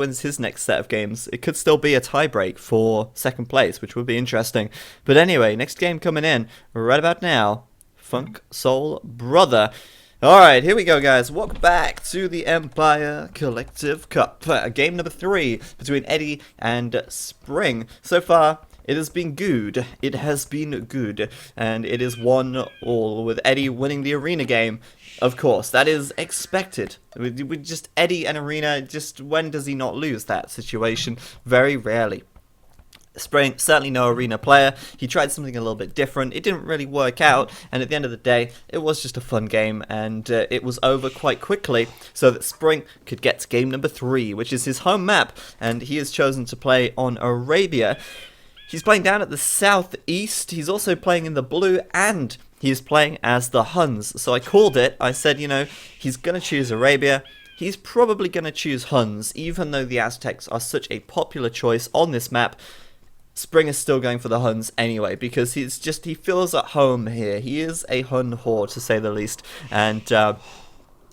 wins his next set of games, it could still be a tiebreak for second place, which would be interesting. But anyway, next game coming in right about now, Funk Soul Brother. Alright, here we go, guys. Welcome back to the Empire Collective Cup. Game number 3 between Eddie and Spring. So far, it has been good. It has been good. And it is 1-1, with Eddie winning the arena game. Of course, that is expected. We just, Eddie and arena, just when does he not lose that situation? Very rarely. Spring, certainly no arena player. He tried something a little bit different. It didn't really work out, and at the end of the day, it was just a fun game, and it was over quite quickly, so that Spring could get to game number 3, which is his home map, and he has chosen to play on Arabia. He's playing down at the southeast. He's also playing in the blue, and he is playing as the Huns. So I called it. I said, you know, he's going to choose Arabia. He's probably going to choose Huns, even though the Aztecs are such a popular choice on this map. Spring is still going for the Huns anyway, because he feels at home here. He is a Hun whore, to say the least, and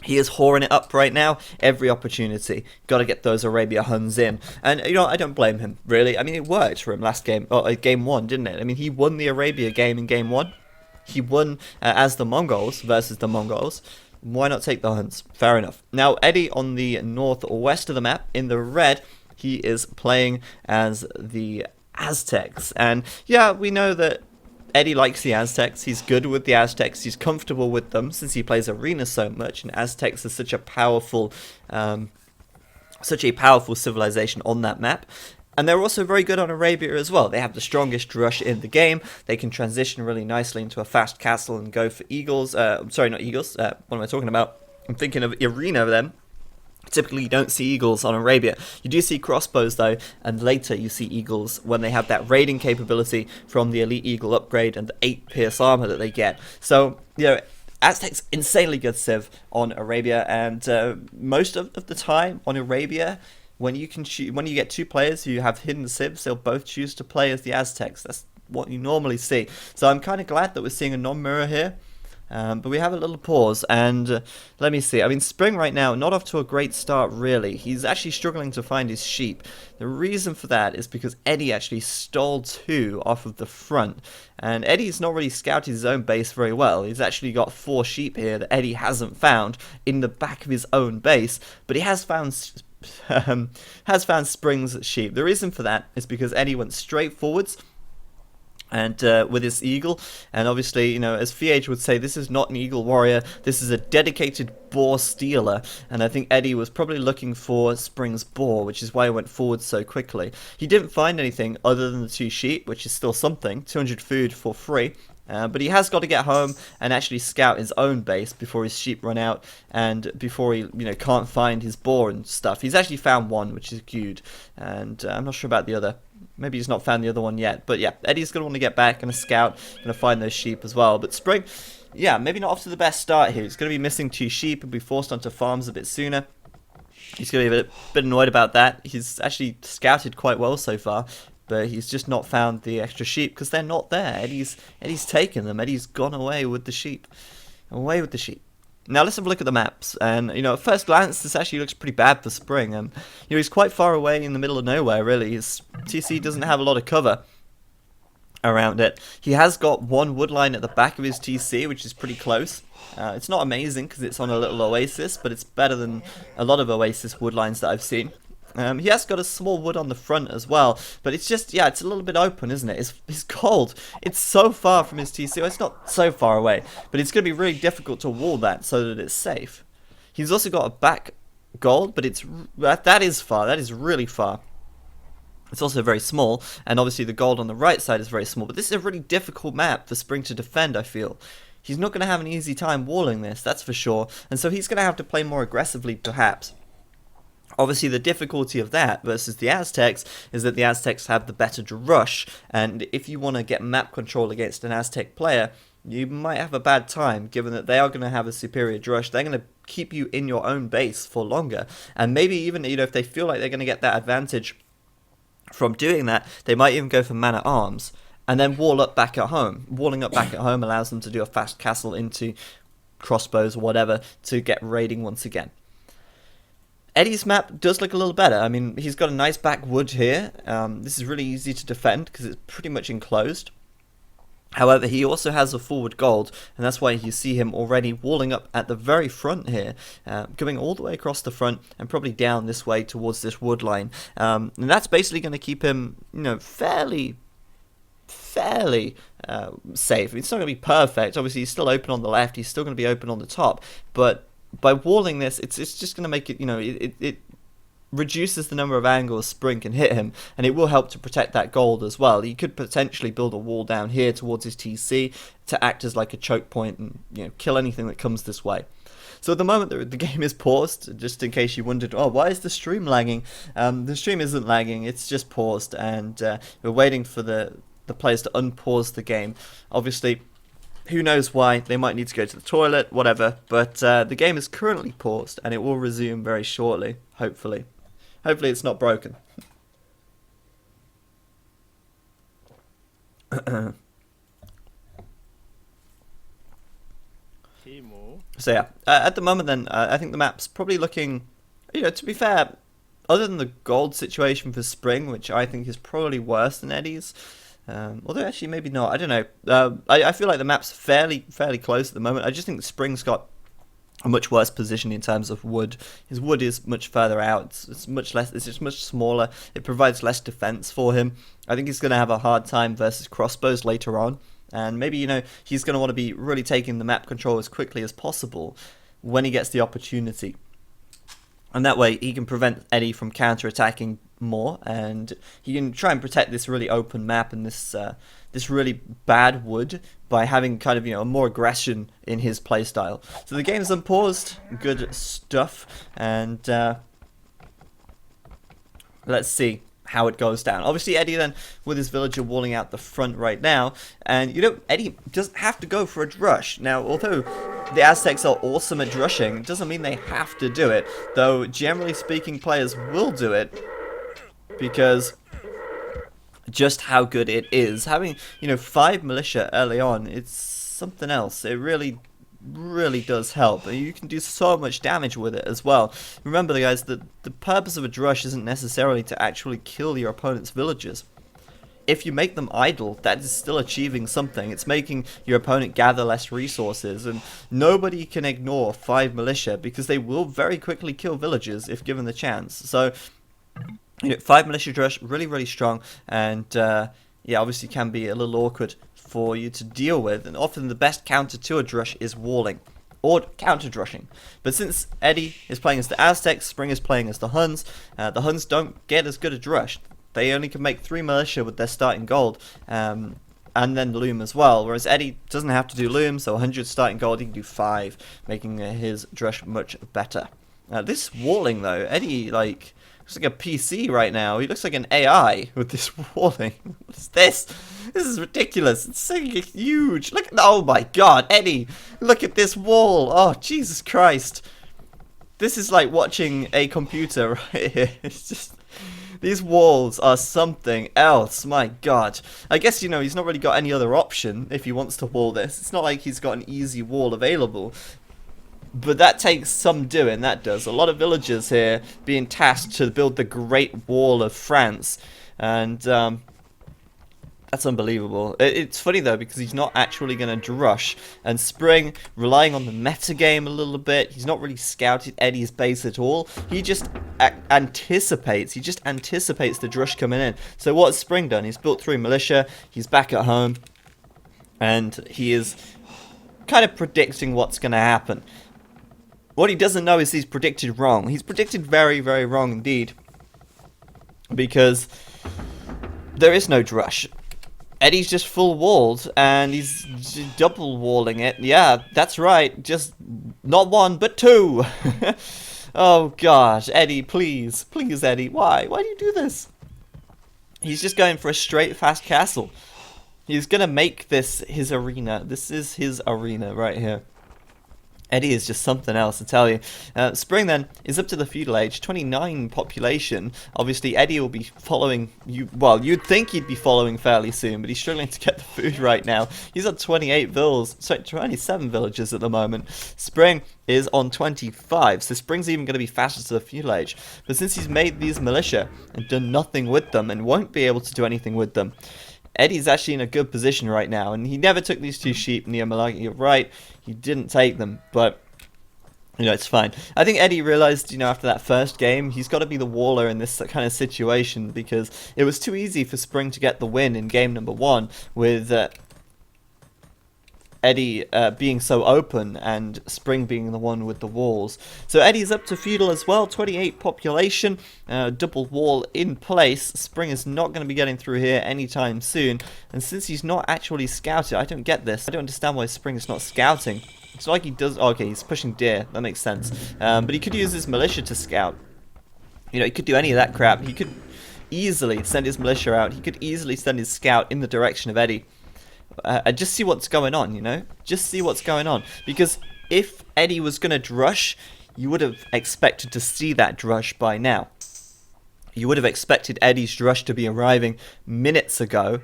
he is whoring it up right now. Every opportunity, got to get those Arabia Huns in, and you know, I don't blame him, really. I mean, it worked for him last game, or game 1, didn't it? I mean, he won the Arabia game in game 1. He won as the Mongols versus the Mongols. Why not take the Huns? Fair enough. Now, Eddie on the northwest of the map, in the red, he is playing as the Aztecs, and yeah, we know that Eddie likes the Aztecs. He's good with the Aztecs. He's comfortable with them since he plays arena so much, and Aztecs are such a powerful civilization on that map. And they're also very good on Arabia as well. They have the strongest rush in the game. They can transition really nicely into a fast castle and go for eagles. Sorry, not eagles. What am I talking about? I'm thinking of arena then. Typically, you don't see eagles on Arabia. You do see crossbows, though, and later you see eagles when they have that raiding capability from the Elite Eagle upgrade and the 8 pierce armor that they get. So, you know, Aztecs, insanely good civ on Arabia, and most of the time on Arabia, when you get 2 players who have hidden civs, they'll both choose to play as the Aztecs. That's what you normally see. So I'm kind of glad that we're seeing a non-mirror here. But we have a little pause, and let me see. I mean, Spring right now, not off to a great start, really. He's actually struggling to find his sheep. The reason for that is because Eddie actually stole 2 off of the front, and Eddie's not really scouted his own base very well. He's actually got 4 sheep here that Eddie hasn't found in the back of his own base, but he has found Spring's sheep. The reason for that is because Eddie went straight forwards and with his eagle, and obviously, you know, as Fiage would say, this is not an eagle warrior, this is a dedicated boar stealer, and I think Eddie was probably looking for Spring's boar, which is why he went forward so quickly. He didn't find anything other than the 2 sheep, which is still something, 200 food for free. But he has got to get home and actually scout his own base before his sheep run out, and before he, you know, can't find his boar and stuff. He's actually found 1, which is good, and I'm not sure about the other. Maybe he's not found the other one yet. But yeah, Eddie's going to want to get back and a scout, going to find those sheep as well. But Spring, yeah, maybe not off to the best start here. He's going to be missing 2 sheep and be forced onto farms a bit sooner. He's going to be a bit annoyed about that. He's actually scouted quite well so far, but he's just not found the extra sheep because they're not there. Eddie's taken them. Eddie's gone away with the sheep. Away with the sheep. Now let's have a look at the maps, and you know, at first glance this actually looks pretty bad for Spring. You know, he's quite far away in the middle of nowhere, really. His TC doesn't have a lot of cover around it. He has got 1 wood line at the back of his TC, which is pretty close. It's not amazing because it's on a little oasis, but it's better than a lot of oasis wood lines that I've seen. He has got a small wood on the front as well, but it's just, yeah, it's a little bit open, isn't it? It's cold. It's so far from his TC. Well, it's not so far away, but it's going to be really difficult to wall that so that it's safe. He's also got a back gold, but that is far. That is really far. It's also very small, and obviously the gold on the right side is very small, but this is a really difficult map for Spring to defend, I feel. He's not going to have an easy time walling this, that's for sure, and so he's going to have to play more aggressively, perhaps. Obviously, the difficulty of that versus the Aztecs is that the Aztecs have the better rush, and if you want to get map control against an Aztec player, you might have a bad time, given that they are going to have a superior rush. They're going to keep you in your own base for longer, and maybe even, you know, if they feel like they're going to get that advantage from doing that, they might even go for man-at-arms, and then wall up back at home. Walling up back at home allows them to do a fast castle into crossbows or whatever to get raiding once again. Eddie's map does look a little better. I mean, he's got a nice back wood here. This is really easy to defend because it's pretty much enclosed. However, he also has a forward gold, and that's why you see him already walling up at the very front here, going all the way across the front and probably down this way towards this wood line. And that's basically going to keep him, fairly safe. It's not going to be perfect. Obviously, he's still open on the left. He's still going to be open on the top. But by walling this, it's just going to make it, it reduces the number of angles Spring can hit him, and it will help to protect that gold as well. He could potentially build a wall down here towards his TC to act as like a choke point and kill anything that comes this way. So at the moment the game is paused, just in case you wondered, oh, why is the stream lagging? The stream isn't lagging, it's just paused, and we're waiting for the players to unpause the game. Obviously, who knows why, they might need to go to the toilet, whatever, but the game is currently paused and it will resume very shortly, hopefully. Hopefully it's not broken. So yeah, at the moment then, I think the map's probably looking, to be fair, other than the gold situation for Spring, which I think is probably worse than Eddie's, although actually maybe not, I don't know. I feel like the map's fairly close at the moment. I just think Spring's got a much worse position in terms of wood. His wood is much further out. It's much less. It's just much smaller. It provides less defense for him. I think he's going to have a hard time versus crossbows later on, and maybe he's going to want to be really taking the map control as quickly as possible when he gets the opportunity, and that way he can prevent Eddie from counter-attacking more, and he can try and protect this really open map and this really bad wood by having kind of more aggression in his playstyle. So the game's unpaused, good stuff, and let's see how it goes down. Obviously Eddie then with his villager walling out the front right now, and Eddie doesn't have to go for a drush. Now although the Aztecs are awesome at drushing, it doesn't mean they have to do it, though generally speaking players will do it because just how good it is. Having 5 militia early on, it's something else. It really does help. You can do so much damage with it as well. Remember guys, that the purpose of a drush isn't necessarily to actually kill your opponent's villagers. If you make them idle, that is still achieving something. It's making your opponent gather less resources, and nobody can ignore 5 militia because they will very quickly kill villagers if given the chance. So 5 militia drush, really strong, and yeah, obviously can be a little awkward for you to deal with, and often the best counter to a drush is walling or counter drushing. But since Eddie is playing as the Aztecs, Spring is playing as the Huns don't get as good a drush. They only can make 3 militia with their starting gold, and then loom as well, whereas Eddie doesn't have to do loom, so 100 starting gold, he can do 5, making his drush much better. This walling though, Eddie looks like a PC right now. He looks like an AI with this walling. What's this? This is ridiculous. It's so huge. Look! Oh my God, Eddie! Look at this wall. Oh Jesus Christ! This is like watching a computer right here. It's just these walls are something else. My God. I guess he's not really got any other option if he wants to wall this. It's not like he's got an easy wall available. But that takes some doing, that does. A lot of villagers here being tasked to build the Great Wall of France. And that's unbelievable. It's funny though, because he's not actually going to drush. And Spring, relying on the metagame a little bit, he's not really scouted Eddie's base at all. He just anticipates. He just anticipates the drush coming in. So what's Spring done? He's built 3 militia. He's back at home. And he is kind of predicting what's going to happen. What he doesn't know is he's predicted wrong. He's predicted very wrong indeed. Because there is no drush. Eddie's just full walled, and he's double walling it. Yeah, that's right. Just not 1, but 2. Oh gosh, Eddie, please. Please, Eddie. Why? Why do you do this? He's just going for a straight fast castle. He's going to make this his arena. This is his arena right here. Eddie is just something else, I tell you. Spring then is up to the feudal age, 29 population. Obviously, Eddie will be following you. Well, you'd think he'd be following fairly soon, but he's struggling to get the food right now. He's on 28 villas, sorry, 27 villages at the moment. Spring is on 25, so Spring's even going to be faster to the feudal age. But since he's made these militia and done nothing with them and won't be able to do anything with them, Eddie's actually in a good position right now, and he never took these two sheep near Malaki. You're right, he didn't take them, but you know, it's fine. I think Eddie realized, you know, after that first game, he's got to be the waller in this kind of situation, because it was too easy for Spring to get the win in game number 1 with Eddie being so open and Spring being the one with the walls. So Eddie's up to feudal as well, 28 population, double wall in place. Spring is not going to be getting through here anytime soon, and since he's not actually scouted, I don't get this. I don't understand why Spring is not scouting. It's like he does. Oh, okay, he's pushing deer. That makes sense. But he could use his militia to scout. You know, he could do any of that crap. He could easily send his militia out. He could easily send his scout in the direction of Eddie. Just see what's going on, you know? Just see what's going on. Because if Eddie was going to drush, you would have expected to see that drush by now. You would have expected Eddie's drush to be arriving minutes ago,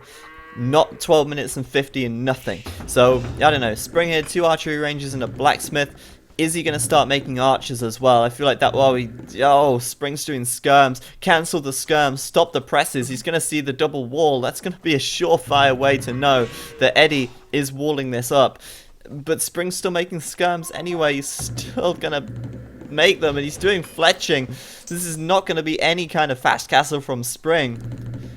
not 12 minutes and 50 and nothing. So, I don't know. Spring here, 2 archery ranges and a blacksmith. Is he going to start making archers as well? I feel like that, oh, Spring's doing skirms. Cancel the skirms, stop the presses. He's going to see the double wall. That's going to be a surefire way to know that Eddie is walling this up. But Spring's still making skirms anyway. He's still going to make them, and he's doing fletching. This is not going to be any kind of fast castle from Spring.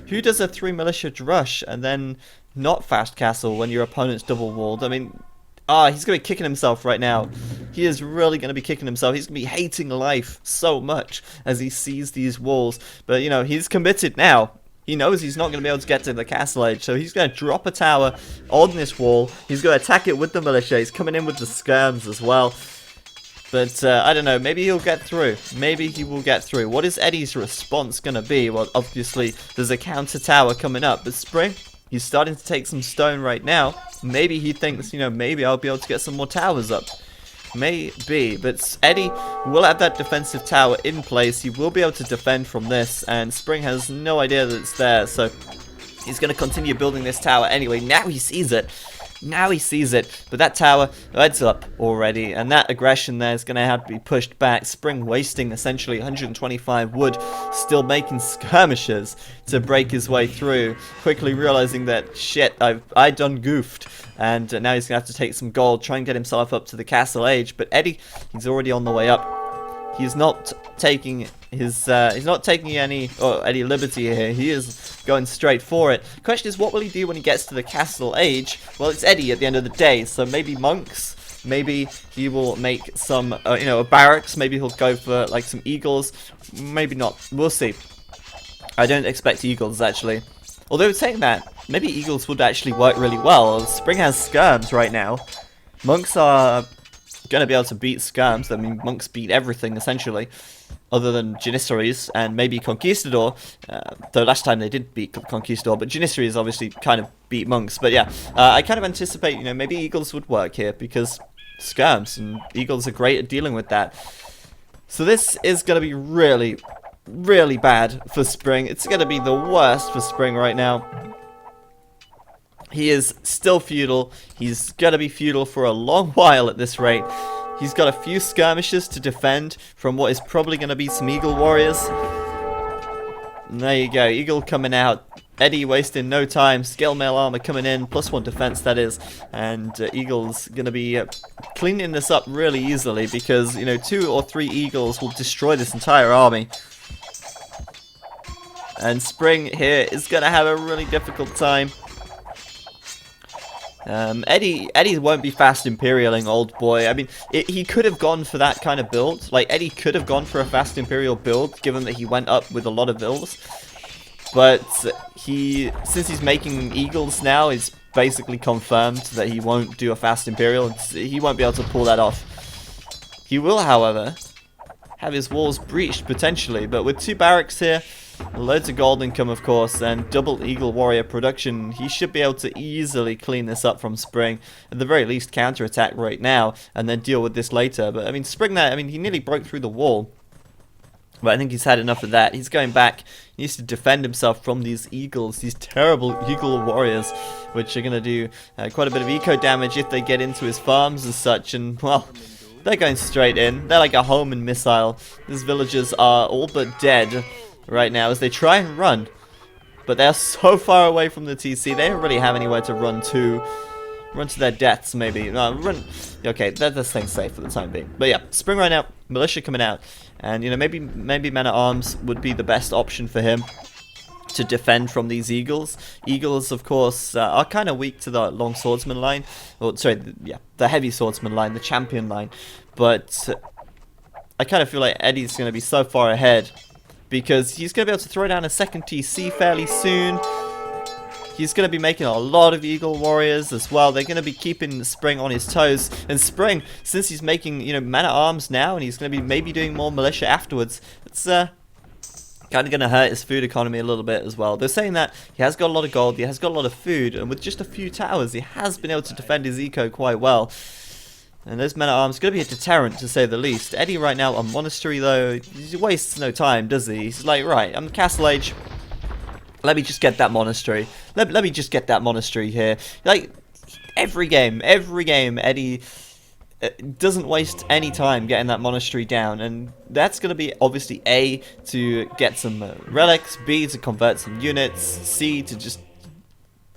Who does a 3 militia drush and then not fast castle when your opponent's double walled? I mean, he's going to be kicking himself right now. He is really going to be kicking himself. He's going to be hating life so much as he sees these walls. But, you know, he's committed now. He knows he's not going to be able to get to the castle age, so he's going to drop a tower on this wall. He's going to attack it with the militia. He's coming in with the skirms as well. But, I don't know, maybe he'll get through. Maybe he will get through. What is Eddie's response going to be? Well, obviously, there's a counter tower coming up. But Spring, he's starting to take some stone right now. Maybe he thinks, you know, maybe I'll be able to get some more towers up. Maybe, but Eddie will have that defensive tower in place. He will be able to defend from this, and Spring has no idea that it's there, so he's going to continue building this tower anyway. Now he sees it. Now he sees it, but that tower, it's up already, and that aggression there is going to have to be pushed back. Spring wasting essentially 125 wood, still making skirmishes to break his way through, quickly realizing that, shit, I done goofed, and now he's going to have to take some gold, try and get himself up to the castle age, but Eddie, he's already on the way up. He's not taking his, any liberty here. He is going straight for it. Question is, what will he do when he gets to the castle age? Well, it's Eddie at the end of the day, so maybe monks. Maybe he will make some, a barracks. Maybe he'll go for like some eagles. Maybe not. We'll see. I don't expect eagles actually. Although saying that, maybe eagles would actually work really well. Spring has skirms right now. Monks are going to be able to beat skirms. I mean, monks beat everything essentially, other than Janissaries and maybe Conquistador. Though last time they did beat Conquistador, but Janissaries obviously kind of beat monks. But yeah, I kind of anticipate, maybe eagles would work here because skirms and eagles are great at dealing with that. So this is going to be really, really bad for Spring. It's going to be the worst for Spring right now. He is still feudal. He's going to be feudal for a long while at this rate. He's got a few skirmishes to defend from what is probably going to be some eagle warriors. And there you go, eagle coming out. Eddie wasting no time. Scale mail armor coming in, +1 defense that is. And eagle's going to be cleaning this up really easily because, 2 or 3 eagles will destroy this entire army. And Spring here is going to have a really difficult time. Eddie won't be fast imperialing, old boy. I mean, he could have gone for that kind of build. Like, Eddie could have gone for a fast imperial build, given that he went up with a lot of villas. But since he's making eagles now, it's basically confirmed that he won't do a fast imperial. He won't be able to pull that off. He will, however, have his walls breached, potentially. But with 2 barracks here, Loads of gold income, of course, and double Eagle Warrior production. He should be able to easily clean this up from Spring. At the very least, counterattack right now, and then deal with this later. But, I mean, Spring there, I mean, he nearly broke through the wall. But I think he's had enough of that. He's going back. He needs to defend himself from these eagles, these terrible eagle warriors, which are going to do quite a bit of eco damage if they get into his farms and such. And, well, they're going straight in. They're like a homing missile. These villagers are all but dead right now as they try and run. But they're so far away from the TC, they don't really have anywhere to run to. Run to their deaths, maybe. No, run. Okay, that's staying safe for the time being. But yeah, Spring right now, militia coming out. And, you know, maybe men-at-arms would be the best option for him to defend from these eagles. Eagles, of course, are kind of weak to the long swordsman line. Or, sorry, the heavy swordsman line, the champion line. But I kind of feel like Eddie's going to be so far ahead because he's going to be able to throw down a second TC fairly soon. He's going to be making a lot of Eagle Warriors as well. They're going to be keeping Spring on his toes. And Spring, since he's making, you know, man-at-arms now, and he's going to be maybe doing more militia afterwards, it's kind of going to hurt his food economy a little bit as well. They're saying that he has got a lot of gold, he has got a lot of food, and with just a few towers, he has been able to defend his eco quite well. And those men-at-arms going to be a deterrent, to say the least. Eddie right now on Monastery, though, he wastes no time, does he? He's like, right, I'm Castle Age. Let me just get that monastery. Let me just get that monastery here. Like, every game, Eddie doesn't waste any time getting that monastery down. And that's going to be, obviously, A, to get some relics, B, to convert some units, C, to just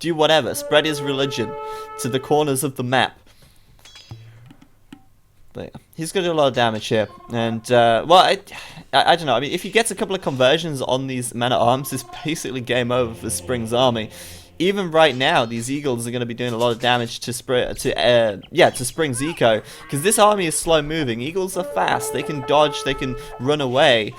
do whatever. Spread his religion to the corners of the map. But yeah, he's going to do a lot of damage here. And, well, I don't know. I mean, if he gets a couple of conversions on these men-at-arms, it's basically game over for Spring's army. Even right now, these eagles are going to be doing a lot of damage to Spring's eco. Because this army is slow-moving. Eagles are fast. They can dodge. They can run away.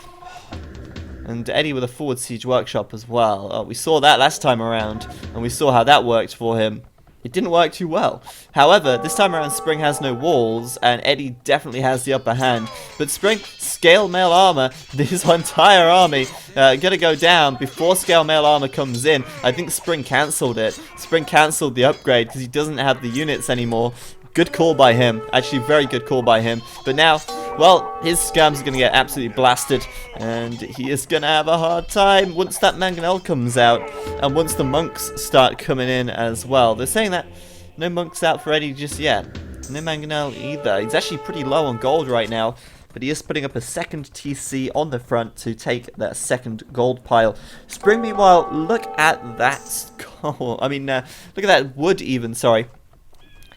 And Eddie with a forward siege workshop as well. We saw that last time around. And we saw how that worked for him. It didn't work too well. However, this time around Spring has no walls, and Eddie definitely has the upper hand. But Spring, scale mail armor, this entire army gonna go down before scale mail armor comes in. I think Spring cancelled it. Spring cancelled the upgrade because he doesn't have the units anymore. Good call by him. Actually, very good call by him. But now, well, his scams are going to get absolutely blasted. And he is going to have a hard time once that mangonel comes out. And once the monks start coming in as well. They're saying that no monks out for Eddie just yet. No mangonel either. He's actually pretty low on gold right now. But he is putting up a second TC on the front to take that second gold pile. Spring, meanwhile, look at that gold. I mean, look at that wood even, sorry.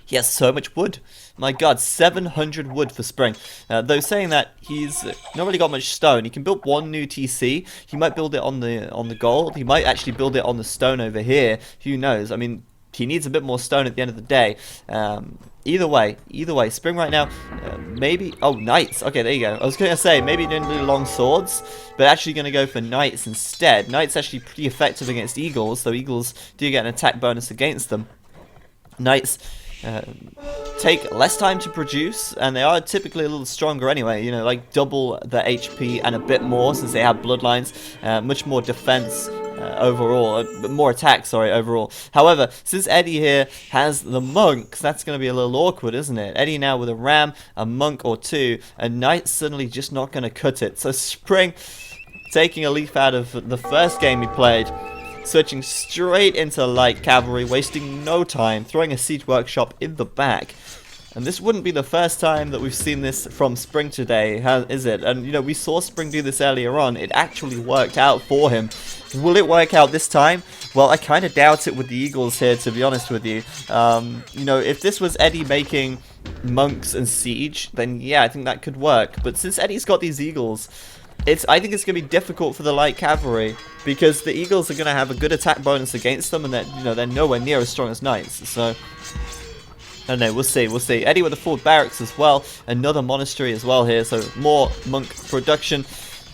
He has so much wood. My god, 700 wood for Spring. Though saying that, he's not really got much stone. He can build one new TC. He might build it on the gold. He might actually build it on the stone over here. Who knows? I mean, he needs a bit more stone at the end of the day. Either way, Spring right now, maybe, oh, knights. Okay, there you go. I was going to say, maybe doing really long swords, but actually going to go for knights instead. Knights actually pretty effective against eagles, though eagles do get an attack bonus against them. Knights take less time to produce, and they are typically a little stronger anyway, you know, like double the HP and a bit more since they have bloodlines, much more defense overall, more attack, sorry, overall. However, since Eddie here has the monks, that's going to be a little awkward, isn't it? Eddie now with a ram, a monk or two, and knight's suddenly just not going to cut it. So Spring taking a leaf out of the first game he played, switching straight into light cavalry, wasting no time, throwing a siege workshop in the back. And this wouldn't be the first time that we've seen this from Spring today, is it? And, you know, we saw Spring do this earlier on. It actually worked out for him. Will it work out this time? Well, I kind of doubt it with the Eagles here, to be honest with you. You know, if this was Eddie making monks and siege, then yeah, I think that could work. But since Eddie's got these Eagles, I think it's going to be difficult for the light cavalry, because the eagles are going to have a good attack bonus against them, and they're nowhere near as strong as knights. So I don't know, we'll see. Eddie with the forward barracks as well, another monastery as well here, so more monk production.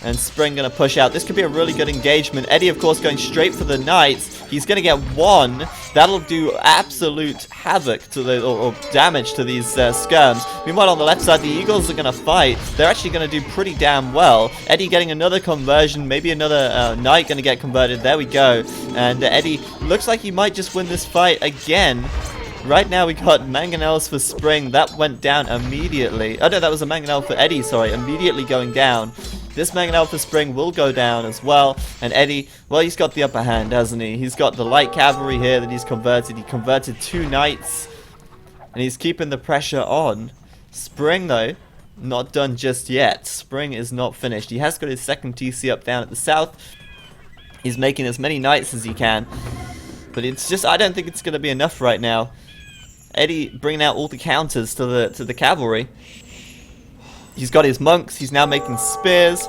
And Spring going to push out. This could be a really good engagement. Edie, of course, going straight for the Knights. He's going to get one. That'll do absolute havoc to the, or damage to these skirms. Meanwhile, on the left side, the Eagles are going to fight. They're actually going to do pretty damn well. Edie getting another conversion. Maybe another Knight going to get converted. There we go. And Edie looks like he might just win this fight again. Right now we got mangonels for Spring. That went down immediately. Oh no, that was a mangonel for Edie, sorry. Immediately going down. This mangonel for Spring will go down as well. And Edie, well, he's got the upper hand, hasn't he? He's got the light cavalry here that he's converted. He converted 2 Knights. And he's keeping the pressure on. Spring, though, not done just yet. Spring is not finished. He has got his second TC up down at the south. He's making as many Knights as he can. But it's just, I don't think it's going to be enough right now. Edie bringing out all the counters to the cavalry. He's got his monks. He's now making spears.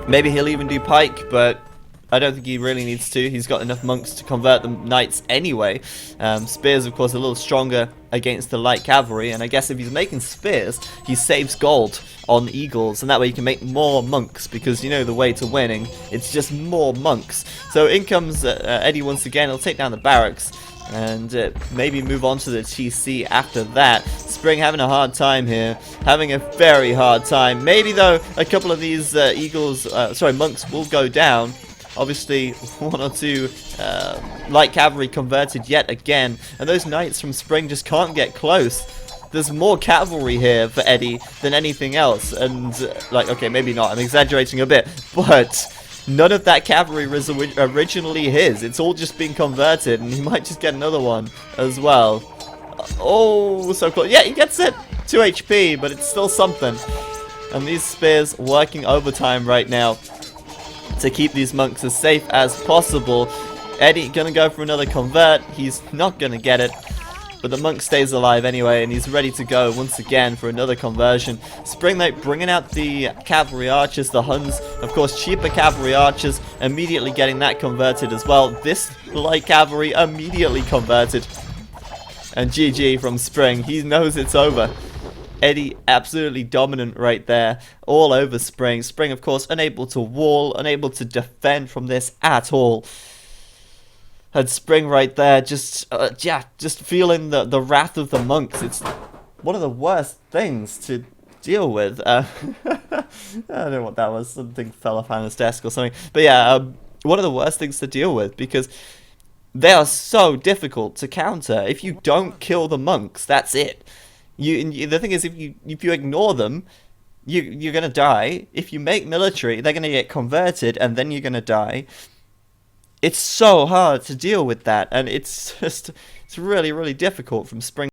Maybe he'll even do pike, but I don't think he really needs to. He's got enough monks to convert the knights anyway. Spears, of course, a little stronger against the light cavalry, and I guess if he's making spears, he saves gold on eagles, and that way you can make more monks, because you know the way to winning, it's just more monks. So in comes Edie once again. He'll take down the barracks, and maybe move on to the TC after that. Spring having a hard time here, having a very hard time. Maybe though a couple of these monks will go down. Obviously 1 or 2 light cavalry converted yet again, and those knights from Spring just can't get close. There's more cavalry here for Edie than anything else, and like, okay, maybe not, I'm exaggerating a bit, but none of that cavalry was originally his. It's all just been converted, and he might just get another one as well. Oh, so close. Yeah, he gets it. 2 HP, but it's still something. And these spears working overtime right now to keep these monks as safe as possible. Edie gonna go for another convert. He's not gonna get it. But the monk stays alive anyway, and he's ready to go once again for another conversion. Spring Knight bringing out the cavalry archers, the Huns, of course, cheaper cavalry archers, immediately getting that converted as well. This light cavalry immediately converted. And GG from Spring. He knows it's over. Edie absolutely dominant right there, all over Spring. Spring, of course, unable to wall, unable to defend from this at all. And Spring right there, just feeling the wrath of the monks. It's one of the worst things to deal with. I don't know what that was. Something fell off Hannah's desk or something. But yeah, one of the worst things to deal with, because they are so difficult to counter. If you don't kill the monks, that's it. The thing is, if you ignore them, you're gonna die. If you make military, they're gonna get converted, and then you're gonna die. It's so hard to deal with that, and it's really, really difficult from Spring.